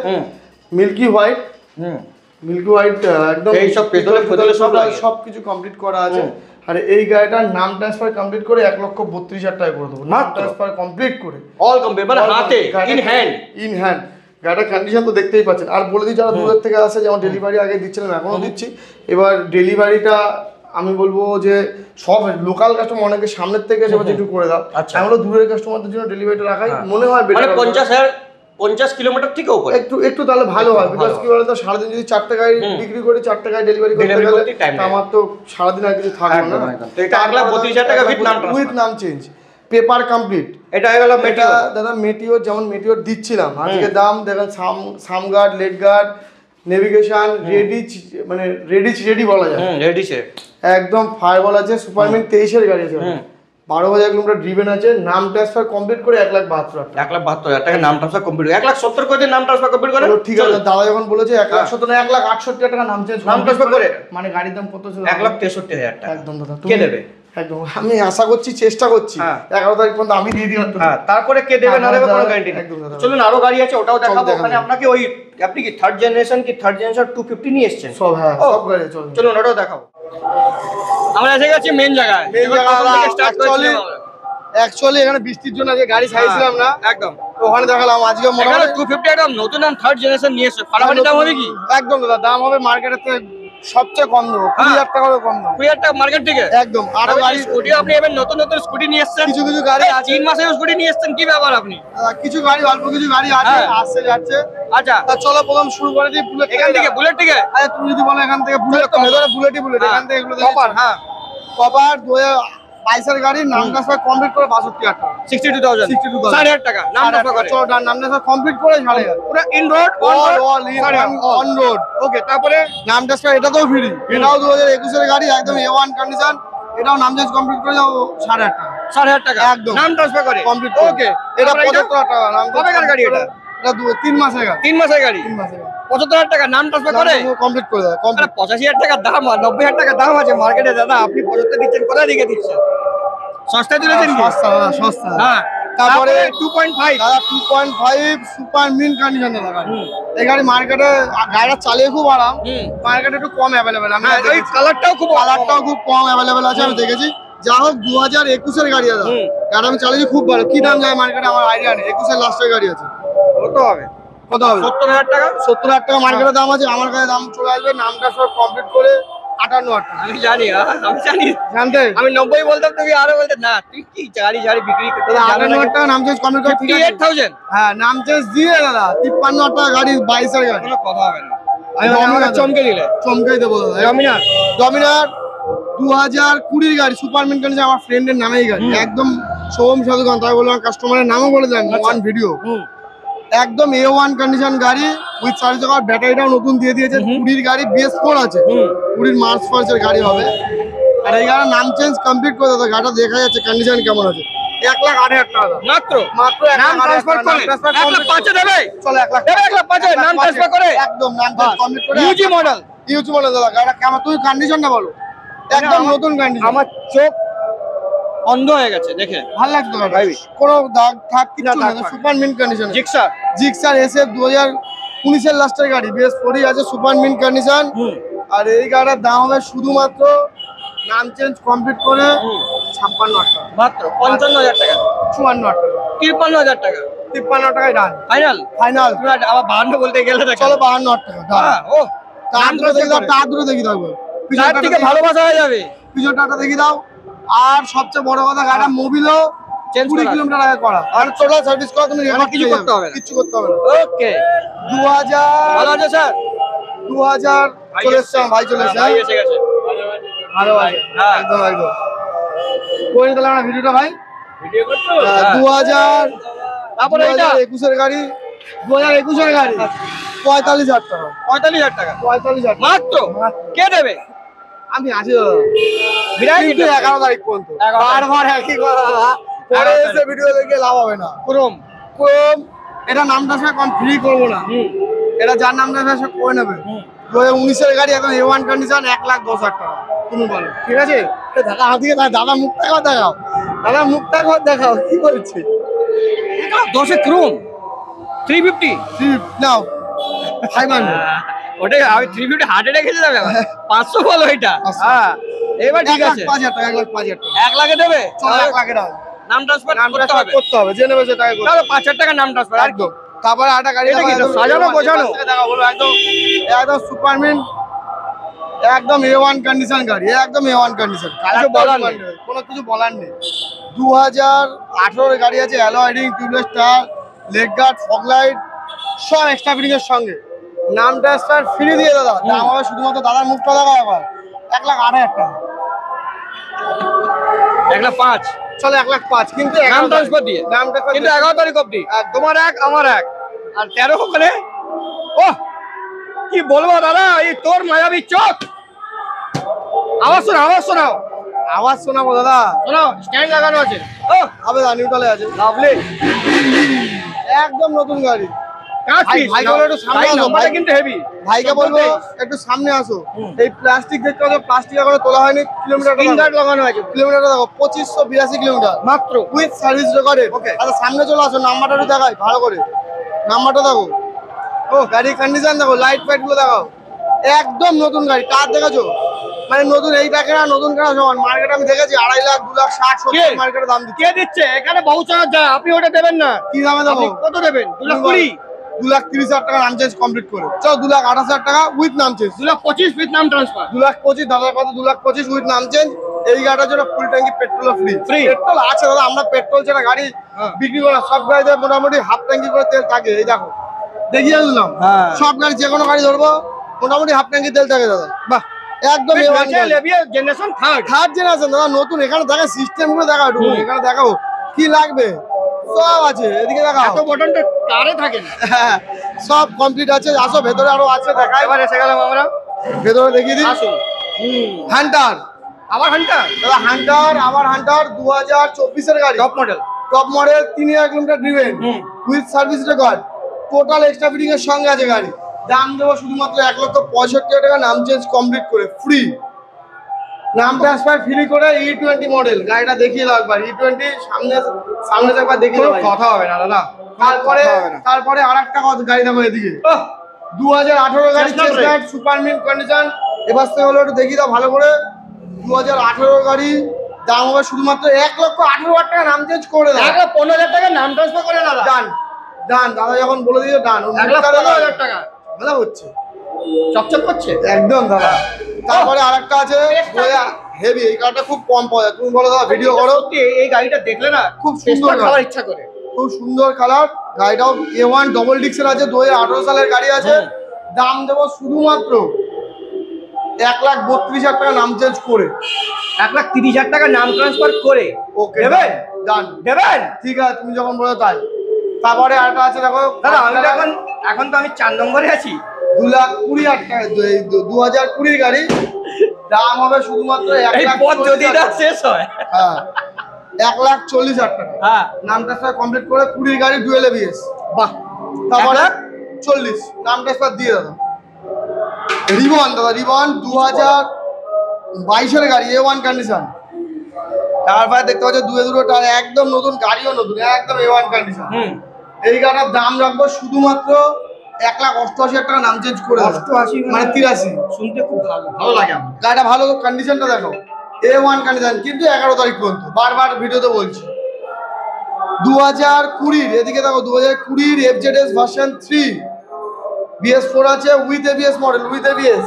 মিল্কি হোয়াইট একদম। এই সব পেট্রোলে সব কিছু কমপ্লিট করা আছে। আর এই গাড়িটার নাম ট্রান্সফার কমপ্লিট করে 1,32,000 টাকা করে দেবো, নাম ট্রান্সফার কমপ্লিট করে, অল কমপ্লিট, মানে হাতে ইন হ্যান্ড। গাড়িটার কন্ডিশন তো দেখতেই পাচ্ছেন। আর বলে দিই, যারা দূরের থেকে আসে, যেমন ডেলিভারি আগে দিচ্ছিলাম, এখনো দিচ্ছি। এবার ডেলিভারিটা আমি বলবো যে সব লোকাল কাস্টমার অনেকে সামনের থেকে এসে একটু করে দাও। আমরা দূরের কাস্টমারদের জন্য ডেলিভারিটা রাখাই মনে হয় বেটার, মানে 50 কিলোমিটার থেকে উপরে একটু তাহলে ভালো হয়। বিকজ কি বলতো, সারাদিন যদি 4 টাকায় বিক্রি করি, 4 টাকায় ডেলিভারি করতে গেলে আমার তো সারাদিন আর কিছু থাকবে না। এটা 1,32,000 টাকা উইথ নাম চেঞ্জ, পেপার কমপ্লিট। এটা হয়ে গেল মেটিওর। দাদা মেটিওর, যেমন মেটিওর দিচ্ছিলাম, আজকে দাম দেখেন, সামগার্ড, লেগ গার্ড, নেভিগেশন, রেডি বলা যায়, একদম ফায়ারবল আছে, সুপারমিন 23 এর গাড়ি আছে, 12,000 কিলোমিটার ড্রিভেন আছে, নাম ট্রান্সফার কমপ্লিট করে 1,72,000 টাকা নাম ট্রান্সফার কমপ্লিট, 1,70,000 করে নাম ট্রান্সফার কমপ্লিট করে। ঠিক আছে, দাদা যখন বলেছে 1,70,000 না 1,68,000 টাকা নাম ট্রান্সফার করে, মানে গাড়ির দাম কত ছিল? 1,63,000 টাকা। একদম দাদা, কে দেবে? একদম, আমি আশা করছি, চেষ্টা করছি 11 তারিখ পর্যন্ত আমি দিয়ে দিই। তারপরে কে দেবে না দেবে কোনো গ্যারান্টি নেই। চলুন আরো গাড়ি আছে, ওটাও দেখাবো। ওখানে আপনাকে আপনি কি থার্ড জেনারেশন 250 নিয়ে এসেছেন? সব সব গাড়ি চলুন ওটাও দেখাবো। আমরা এসে গেছি মেন জায়গায়। অ্যাকচুয়ালি এখানে বৃষ্টির জন্য আজকে গাড়ি ছাইছিলাম না, একদম ওখানে দেখালাম। আজকে মোটামুটি 250 একদম নতুন থার্ড জেনারেশন নিয়ে এসেছে। ফাটাফাটি দাম হবে কি? একদম দাদা, দাম হবে মার্কেটের থেকে সবচেয়ে কম দেবো, 20,000 টাকা কম দেবো, 20,000 টাকা মার্কেট থেকে একদম। আরো গাড়ি স্কুটি আপনি এবার নতুন স্কুটি নিয়ে এসেছেন, কিছু গাড়ি 3 মাসের স্কুটি নিয়ে এসেছেন, কি ব্যাপার আপনি? কিছু গাড়ি, অল্প কিছু গাড়ি আছে, আসছে যাচ্ছে। আচ্ছা, চলো প্রথম শুরু করে দিই বুলেট এখান থেকে। বুলেট থেকে? আচ্ছা, তুমি যদি বলো এখান থেকে বুলেট, তো বুলেটই বুলেট, এখান থেকে এগুলো কপার। হ্যাঁ, কপার 2022 এর গাড়ি, নাম ট্রান্সফার কমপ্লিট করে 62,000 টাকা, 62,000 টাকা নাম ট্রান্সফার করে। চলো নাম ট্রান্সফার কমপ্লিট করে 6,500 পুরো ইন রোড, অন রোড। ওকে, তারপরে নাম ট্রান্সফার এটা তো ফ্রি, এটাও 2021 এর গাড়ি, একদম A1 কন্ডিশন, এটাও নাম চেঞ্জ কমপ্লিট করে যাও 6,500 টাকা, 6,500 টাকা একদম নাম ট্রান্সফার করে কমপ্লিট। ওকে, এটা 75,000 টাকা নাম। কবেকার গাড়ি এটা? এটা 3 মাসের গাড়ি, 3 মাসের গাড়ি, 75,000 টাকা নাম ট্রান্সফার করে কমপ্লিট করে দাও। 85,000 টাকা দাম আর 90,000 টাকা দাম আছে মার্কেটে। দাদা আপনি 75 দিচ্ছেন, কোথায় দিকে দিচ্ছেন? সস্তায় তুলেছেন কি? সস্তা। হ্যাঁ, তারপরে 2.5 দাদা 2.5 সুপার মিন কন্ডিশন দাদা। এই গাড়ি মার্কেটে গাড়িটা চালিয়ে খুব আরাম, মার্কেটে একটু কম অ্যাভেলেবেল। আমি ওই কালারটাও খুব কম অ্যাভেলেবেল আছে, আমি দেখেছি। যা হোক 2021 এর গাড়ি দাদা, গাড়ি আমি চালিয়েছি খুব ভালো। কি দাম যায় মার্কেটে আমার আইডিয়া নেই, 21 এর লাস্টের গাড়ি আছে। কত হবে? 70,000 টাকা। 70,000 টাকা মার্কেটে দাম আছে, আমার কাছে দাম চলে আসবে নামটা সব কমপ্লিট করে 58,000 টাকা। আমি জানি, জানতে আমি 90 বলতাম, তুমি আরো বলতে না, তুই কি গাড়ি বিক্রি করতে? 58,000 টাকা নাম চেঞ্জ কমপ্লিট করে 58,000। হ্যাঁ, নাম চেঞ্জ দিয়ে দাদা 53,000 টাকা গাড়ি, 22 এর গাড়ি। কোনো কথা হবে না, চমকে দিলে। চমকেই দেবো দাদা। ডমিনার 2020 গাড়ি, সুপার মিন কন্ডিশন, আমার ফ্রেন্ডের নামেই গাড়ি, একদম শোরুম সাধুকান। তাই বললাম কাস্টমারের নামও বলে দেন, ওয়ান ভিডিও, একদম A1 কন্ডিশন গাড়ি, উইথ 4 চাকার ব্যাটারিটাও নতুন দিয়ে দিয়েছে। 20 গাড়ি, BS4 আছে, 20 মার্চ ফার্স্টের গাড়ি হবে। আর এই গাড়ির নাম চেঞ্জ কমপ্লিট করে দাদা, গাড়িটা দেখা যাচ্ছে কন্ডিশন কেমন আছে। 1,08,000 টাকা মাত্র নাম ট্রান্সফার করে 1,05,000 দেবে। চলো 1,00,000 দেবে, 1,05,000 নাম ট্রান্সফার করে একদম নাম চেঞ্জ কমপ্লিট করে। ইউজি মডেল দাদা, গাড়িটা কেমন? তুমি কন্ডিশনটা বলো। একদম নতুন কন্ডিশন। আমার চোখ অন্ধ হয়ে গেছে দেখে। ভালো লাগতো না ভাই। কোনো দাগ থাক কিছু দাগ না, ফাগ। Super mint condition. Gixxer. Gixxer SF 2019 লাস্টের গাড়ি, বেশ পরি আছে, সুপার মিন্ট কন্ডিশন। আর এই গাড়ির দাম হবে শুধুমাত্র নাম চেঞ্জ কমপ্লিট করে 56,000 টাকা, মাত্র 55,000 টাকা, 54,000 টাকা, 53,000 টাকা 53 টাকায় ডান ফাইনাল। ফাইনাল। তুমি আবার 52 বলতে গেলে দেখো। চলো 52,000 টাকা ডান। হ্যাঁ, ও তার দূরে দেখি দাও, তার দূরে দেখি দাও, তার থেকে ভালোবাসা হয়ে যাবে। পিছনটা দেখি দাও। আর সবচেয়ে বড় কথা, গাড়িটা মোবিলও চেঞ্জ 20 কিলোমিটার আগে করা, আর টোটাল সার্ভিস করা, তুমি রেকর্ড কিছু করতে হবে না। কিছু করতে হবে না। ওকে, 2000 ভালো আছে স্যার? 2000 চলে এসছে, ভাই চলে এসছে। ভাই এসে গেছে। ভালো ভাই, হ্যাঁ। একদম একদম। করে নিতে আমরা ভিডিওটা ভাই। ভিডিও করছো? 2000 তারপরে এটা 2021 এর গাড়ি, 2021 এর গাড়ি 45,000 টাকা, 45,000 টাকা 45,000 টাকা মাত্র। কে দেবে? আমি আছি দাদা, বিরাট কিন্তু 11 তারিখ পর্যন্ত। 11 তারিখ। বারবার একই কথা দাদা, পরে 11 এসে ভিডিও দেখে লাভ হবে না। ক্রোম। কম এটা নামটা সে কম ফ্রি করবো না, এটা যার নামটা সে করে নেবে। 2019 এর গাড়ি এখন A1 কন্ডিশন, 1,10,000 টাকা তুমি বলো, ঠিক আছে? দাদা আদিকে দাদা মুখটা একবার দেখাও, দাদা মুখটা একবার দেখাও, কি বলছে? 10 ক্রোম 350। নাও 500, ওটাই আমি 350 হার্টে রেখেছি যাবে 500 বলো এটা। 500 হ্যাঁ, এবার ঠিক আছে। 1,05,000 টাকা, 1,05,000 টাকা 1 লাখে দেবে? চলো 1 লাখে দাও। নাম ট্রান্সফার করতে হবে। করতে হবে, যে নেবে সেটাকে করতে তাহলে হবে। 5,000 টাকা নাম ট্রান্সফার আর কি। একদম। তারপরে আটা গাড়ি এটা কি একদম সাজানো A1 গোছানো? থেকে দেখা বলো, একদম একদম সুপারম্যান, একদম A1 কন্ডিশন গাড়ি, একদম A1 কন্ডিশন, কিছু বলার নেই। কোনো কিছু বলার নেই। 2018 এর গাড়ি আছে, alloy heading, tubeless tyre, leg guard, fog light, সব এক্সট্রা ফিটিং এর সঙ্গে। নাম ট্রান্সফার ফ্রি দিয়ে দাদা, দাম হবে শুধুমাত্র দাদার মুখটা দেখা একবার 1,08,000 টাকা। 1,05,000 চলো 1,05,000, কিন্তু নাম ট্রান্সফার দিয়ে। নাম ট্রান্সফার কিন্তু 11 তারিখ অবধি তোমার এক আমার এক, আর 13 ওখানে। ও কি বলবো দাদা, এই তোর মায়াবী চোখ। আওয়াজ শোনাও, আওয়াজ শোনাও, আওয়াজ শোনাবো দাদা। শোনাও। স্ট্যান্ড লাগানো আছে। ও হবে দা, নিউট্রালে আছে, লাভলি। একদম নতুন গাড়ি। কাজ ভাই, কি? ভাইকে বলো একটু সামনে আসো, নাম্বারটা ভাই। কিন্তু হেভি। ভাইকে বলবো একটু সামনে আসো। এই প্লাস্টিক দেখতে পাচ্ছ, প্লাস্টিক এখনো তোলা হয়নি। কিলোমিটার স্ক্রিন গার্ড লাগানো আছে কিলোমিটার দেখো 2582 কিলোমিটার মাত্র। উইথ সার্ভিস রেকর্ডে। Okay. আচ্ছা সামনে চলে আসো, নাম্বারটা একটু দেখাই ভালো করে, নাম্বারটা দেখো। ও গাড়ির কন্ডিশন দেখো, লাইট ফাইট গুলো দেখাও, একদম নতুন গাড়ি। কার দেখেছো? মানে নতুন, এই টাকা নতুন কেনা সমান। মার্কেটে আমি দেখেছি 2.5 লাখ 2 লাখ 60 70 মার্কেটে দাম দিচ্ছে। কে দিচ্ছে? এখানে বহু চার্জ যায়, আপনি ওটা দেবেন না। কি দামে দেবো? আপনি কত দেবেন? 2,20,000। 2,30,000 টাকা নাম চেঞ্জ কমপ্লিট করে, চলো 2,28,000 টাকা উইথ নাম চেঞ্জ। 2,25,000 উইথ নাম ট্রান্সফার। 2,25,000 দাদার কথা, 2,25,000 উইথ নাম চেঞ্জ। এই গাড়িটার জন্য ফুল ট্যাঙ্কি পেট্রোল ফ্রি। Free? পেট্রোল আছে দাদা, আমরা পেট্রোল ছাড়া গাড়ি বিক্রি করি না। সব গাড়িতে মোটামুটি হাফ ট্যাঙ্কি করে তেল থাকে, এই দেখো দেখিয়ে দিলাম। হ্যাঁ। সব গাড়ি, যে কোনো গাড়ি ধরবো মোটামুটি হাফ ট্যাঙ্কি তেল থাকে দাদা। বাহ, একদম জেনারেশন থার্ড। থার্ড জেনারেশন দাদা, নতুন। এখানে দেখা সিস্টেম গুলো দেখাও একটু, এখানে দেখাও কি লাগবে, সব আছে। এদিকে দেখাও, এত বটনটা কারে থাকে না। হ্যাঁ, সব কমপ্লিট আছে। আসো ভেতরে আরো আছে, দেখাই। এবার এসে গেলাম আমরা। ভেতরে দেখিয়ে দিই। আসুন। হান্টার আবার হান্টার দাদা, হান্টার, আবার হান্টার 2024 এর গাড়ি, top model. Top model, 3,000 kilometre driven with service record, total extra fitting এর সঙ্গে আছে গাড়ি। দাম দেবো শুধুমাত্র 1,65,000 টাকা, নাম চেঞ্জ কমপ্লিট করে ফ্রি। নাম ট্রান্সফার ফ্রি করে E20 মডেল গাড়িটা দেখিয়ে দাও একবার। E20 সামনে সামনে একবার দেখিয়ে দাও। কথা হবে না দাদা। তারপরে আরেকটা গাড়ি দেখো এদিকে, 2018 গাড়ি, chase guard, super mint condition. এবার থেকে হলো একটু দেখিয়ে দাও ভালো করে। 2018 গাড়ি, দাম হবে শুধুমাত্র 1,18,000 টাকা, নাম চেঞ্জ করে দাও। 1,15,000 টাকা নাম ট্রান্সফার করে দাদা। ডান ডান, দাদা যখন বলে দিও ডান। 1,15,000 টাকা ভালো হচ্ছে, চকচক করছে একদম দাদা। তারপরে আরেকটা আছে হেভি, এই গাড়িটা খুব কম পাওয়া যায়। তুমি বলো দাদা, ভিডিও করো। সত্যি এই গাড়িটা দেখলে না খুব সুন্দর গাড়ি। খাওয়ার ইচ্ছা করে। খুব সুন্দর কালার। গাড়িটাও A1 ডবল ডিক্সের আছে, 2018 সালের গাড়ি আছে। দাম দেবো শুধুমাত্র 1,32,000 টাকা, নাম চেঞ্জ করে। 1,30,000 টাকা নাম ট্রান্সফার করে। ওকে দেবেন? ডান, দেবেন? ঠিক আছে, তুমি যখন বলো তাই। তারপরে আরেকটা আছে দেখো দাদা, আমি তো এখন তো আমি 4 নম্বরে আছি। 2,20,000 টাকা, 2020 গাড়ি। দাম হবে শুধুমাত্র এই পথ যদি না শেষ হয়। হ্যাঁ, 1,40,000 টাকা। হ্যাঁ, নাম ট্রান্সফার কমপ্লিট করে 20 গাড়ি, ডুয়েল ABS। বাহ। তারপরে 40 নাম ট্রান্সফার দিয়ে দাদা। রিবন দাদা, রিবন 2022 এর গাড়ি, A1 কন্ডিশন। তারপরে দেখতে পাচ্ছ দুটো টায়ার একদম নতুন, গাড়িও নতুন, একদম A1 কন্ডিশন। এই গাড়িটার দাম রাখবো শুধুমাত্র 1,88,000 টাকা, নাম চেঞ্জ করে 88 মানে 83। শুনতে খুব ভালো লাগে আমার। গাড়িটা ভালো, কন্ডিশনটা দেখো A1 কন্ডিশন, কিন্তু 11 তারিখ পর্যন্ত, বারবার ভিডিওতে বলছি। 2020 এদিকে দেখো, 2020 FZS ভার্সন 3 BS4 আছে, with ABS model, with ABS।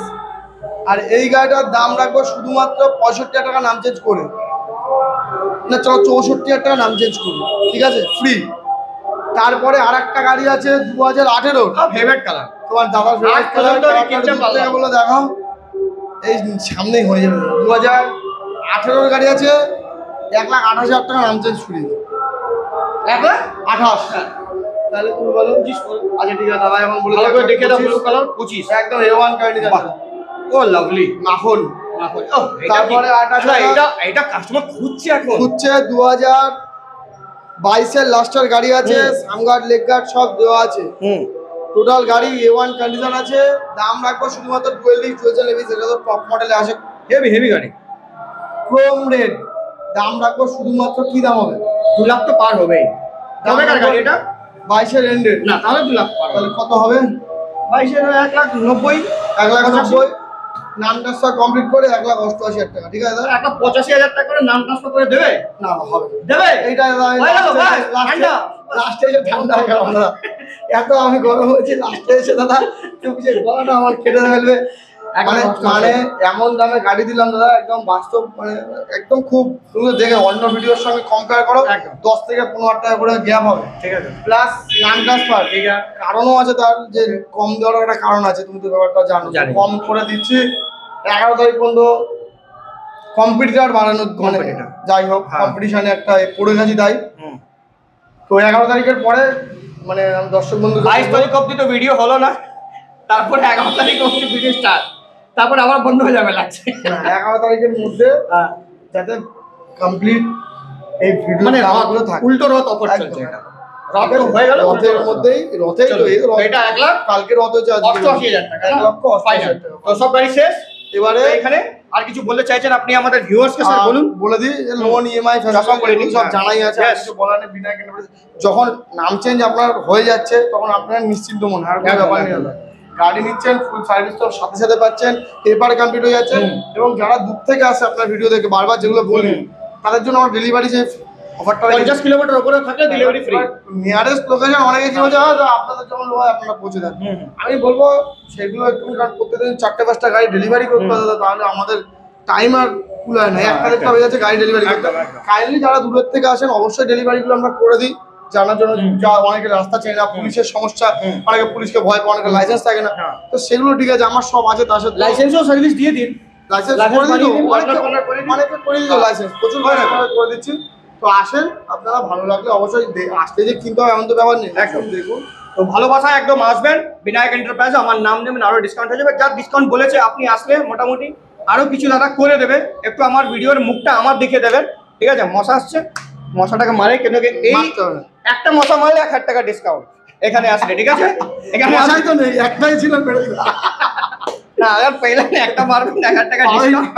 আর এই গাড়িটার দাম রাখবো শুধুমাত্র 65,000 টাকা, নাম চেঞ্জ করে, না চলো 64,000 টাকা নাম চেঞ্জ করবো, ঠিক আছে, ফ্রি। তারপরে আর একটা গাড়ি আছে 2018 ফেভারিট কালার, তোমার দাদার ফেভারিট কালার, বলে দেখাও, এই সামনেই হয়ে যাবে। 2018 গাড়ি আছে, 1,28,000 টাকা নাম চেঞ্জ ফ্রি। 1,28,000, তাহলে তুমি বলো 25। আচ্ছা ঠিক আছে দাদা, এখন বলে ভালো করে দেখে দাও, ব্লু কালার 25, একদম A1 কন্ডিশন। ও লাভলি মাখন। তারপরে এটা কাস্টমার খুঁজছে, এখন খুঁজছে। 2022 লাস্টের গাড়ি আছে, সামগার্ড লেগ গার্ড সব দেওয়া আছে। টোটাল গাড়ি A1 কন্ডিশন আছে। দাম রাখবো শুধুমাত্র 12 এবিএস, এটা তো টপ মডেলে আসে, হেভি গাড়ি, ক্রোম রেড। দাম রাখবো শুধুমাত্র, কি দাম হবে? 2 লাখ তো পার হবে। তবে কার গাড়ি এটা? 22 এন্ডেড না, তাহলে 2 লাখ পার। তাহলে কত হবে? 22 1,90,000, 1,90,000। নাম ট্রান্সফার কমপ্লিট করে 1,88,000 টাকা, ঠিক আছে দাদা? 1,85,000 টাকা করে নাম ট্রান্সফার করে দেবে? না হবে, দেবে এইটা লাস্টে এসে ঠান্ডা হয়ে গেল দাদা, এত আমি গরম হয়েছি, লাস্টে এসে দাদা তুমি যে গলাটা আমার কেটে ফেলবে। মানে এমন দামে গাড়ি দিলাম দাদা, একদম বাস্তব, মানে একদম খুব, তুমি দেখে অন্য ভিডিওর সঙ্গে কম্পেয়ার করো, 10 থেকে 15,000 টাকা করে গ্যাপ হবে, ঠিক আছে? প্লাস নাম ট্রান্সফার, ঠিক আছে, কারণও আছে তার, যে কম দেওয়ার একটা কারণ আছে, তুমি তো ব্যাপারটা জানো, কম করে দিচ্ছি। 11 তারিখ পর্যন্ত কম্পিটিটার বাড়ানোর, মানে যাই হোক কম্পিটিশনে একটা পড়ে গেছি, তাই তো 11 তারিখের পরে, মানে দর্শক বন্ধু 22 তারিখ অব্দি তো ভিডিও হলো না, তারপরে 11 তারিখ অব্দি ভিডিও স্টার্ট, তারপর আবার বন্ধ হয়ে যাবে লাগছে। 11 তারিখের মধ্যে যাতে কমপ্লিট এই ভিডিও, মানে উল্টো রথ অফার চলছে, এটা রথ হয়ে গেল, রথের মধ্যেই, রথেই তো এটা 1 লাখ, কালকে রথ হচ্ছে 88,000 টাকা, 1,88,000 টাকা। তো সব গাড়ি শেষ। এবারে এখানে আর কিছু বলতে চাইছেন আপনি আমাদের ভিউয়ার্সকে? স্যার বলুন। বলে দিই, লোন EMI সব জানাই আছে, কিছু বলার নেই। বিনা যখন নাম চেঞ্জ আপনার হয়ে যাচ্ছে, তখন আপনার নিশ্চিন্ত মনে হয়, আর কোনো ব্যাপার নেই। গাড়ি নিচ্ছেন, ফুল সার্ভিস তো সাথে সাথে পাচ্ছেন, পেপার কমপ্লিট হয়ে যাচ্ছে। এবং যারা দূর থেকে আসে আপনার ভিডিও দেখে, বারবার যেগুলো বলি, তাদের জন্য আমার ডেলিভারি যে অফারটা 50 কিলোমিটার উপরে থাকলে ডেলিভারি ফ্রি। নিয়ারেস্ট লোকেশন অনেকে কি বলছে, আপনাদের যখন লো হয় আপনারা পৌঁছে দেন। আমি বলবো সেগুলো একটু, কারণ প্রত্যেকদিন 4-5টা গাড়ি ডেলিভারি করতে হবে, তাহলে আমাদের টাইম আর কুলায় না। 1-1.5টা হয়ে যাচ্ছে গাড়ি ডেলিভারি করতে। কাইন্ডলি যারা দূরের থেকে আসেন, অবশ্যই ডেলিভারিগুলো আমরা করে দিই, জানার জন্য। যা অনেকে রাস্তা চেনে না, পুলিশের সমস্যা, অনেকে পুলিশকে ভয় পায়, অনেকে লাইসেন্স থাকে না, তো সেগুলো ঠিক আছে, আমার সব আছে। তার সাথে লাইসেন্সও সার্ভিস দিয়ে দিন, লাইসেন্স করে দিই, অনেকে করে দিই লাইসেন্স, প্রচুর করে দিচ্ছি। তো আসেন আপনারা, ভালো লাগলে অবশ্যই আসতে, যে কিনতে হবে এমন তো ব্যাপার নেই, একদম দেখুন। তো ভালোবাসায় একদম আসবেন বিনায়ক এন্টারপ্রাইজ, আমার নাম নেবেন, আরো ডিসকাউন্ট হয়ে যাবে। যার ডিসকাউন্ট বলেছে আপনি আসলে মোটামুটি আরো কিছু দাদা করে দেবে। একটু আমার ভিডিওর মুখটা আমার দেখে দেবেন, ঠিক আছে? মশা আসছে, মশাটাকে মারে, কেন এই একটা মশা মারলে 1,000 টাকা ডিসকাউন্ট এখানে আসলে, ঠিক আছে? এখানে মশাই তো নেই, একটাই ছিল, বেড়ে দিল না, আবার পেলে একটা মারবেন, 1,000 টাকা ডিসকাউন্ট,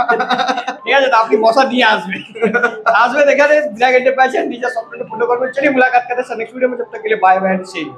ঠিক আছে? তো আপনি মশা নিয়ে আসবেন, আসবেন এখানে বিনায়ক এন্টারপ্রাইজ, নিজের সফটওয়্যারটা ফলো করবেন। চলিए मुलाकात करते हैं नेक्स्ट वीडियो में, जब तक के लिए बाय बाय, सी यू।